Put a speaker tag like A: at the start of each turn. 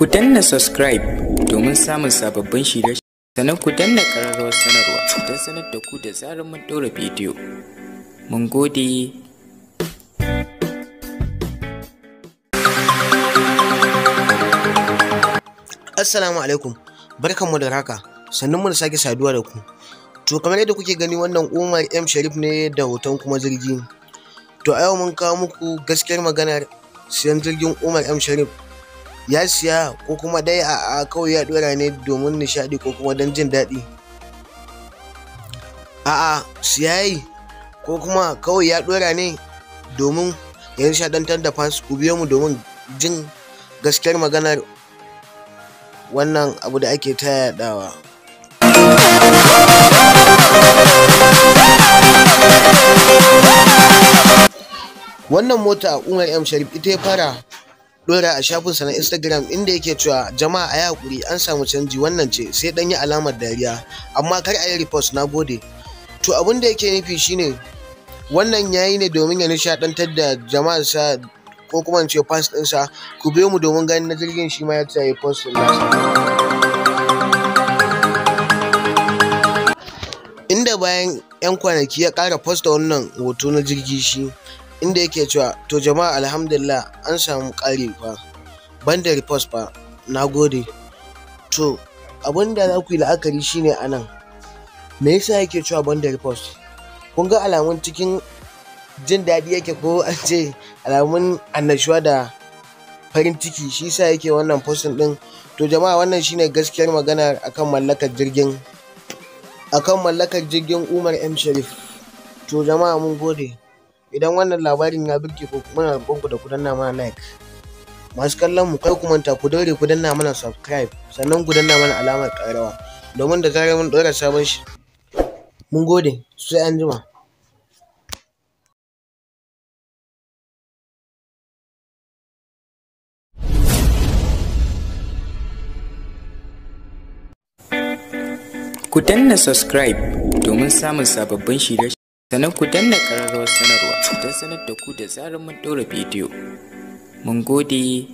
A: Ku danna subscribe domin samun sababbin shirye-shirye, sannan ku danna ƙararrawar sanarwa don sanar da ku da zarar mun ɗora bidiyo. Mun gode.
B: Assalamu alaikum, barkanmu da haka, sannan mu da sake saduwa da ku. To kamar yadda kuke gani, wannan Umar M Shareef ne da hoton kuma jirgi. To a yau mun kawo muku gaskiyar maganar siyan jirgin Umar M Shareef. Ya siya ko kuma dai a kawai ya dora ne domin nishaɗi ko kuma don jin daɗi? A'a, siyayi ko kuma kawai ya dora ne domin ya nishaɗantar da fans. Ku biyo mu domin jin gaskiyar maganar wannan abu da ake ta yaɗawa. Wannan mota Umar M Shareef ita ya fara dora a shafinsa na Instagram, inda yake cewa jama'a a yi hakuri an samu canji, wannan ce, sai dan yi alamar dariya, amma kar a yi repost, na gode. To abin da yake nufi shine wannan yayi ne domin ya nishaɗantar da jama'arsa ko kuma ce fans ɗinsa. Ku biyo mu domin ganin na jirgin shi ma ya tsaye post ɗin nasa, inda bayan 'yan kwanaki ya ƙara posta wannan hoto na jirgi shi, inda yake cewa to jama'a alhamdulillah an samu ƙari fa, banda repost fa, na gode. To abin da za ku yi la'akari shine anan, me yasa yake cewa banda repost? Kun ga alamun cikin jin daɗi yake, ko an ce alamun annashuwa da farin ciki, shi yasa yake wannan postin ɗin. To jama'a, wannan shine gaskiyar magana akan mallakar jirgin Umar M Shareef. To jama'a, mun gode. Idan wannan labarin ya birke ku, muna roƙonku da ku danna mana like. Masu kallon mu, kai ku manta ku daure ku danna mana subscribe, sannan ku danna mana alamar ƙarawa domin da zarar mun ɗora sabon shi. Mun gode, sai an jima.
A: Ku danna subscribe domin samun sababbin shirye-shirye, sannan ku danna ƙararrawar sanarwa don sanar da ku da zarar mun ɗora bidiyo. Mun gode.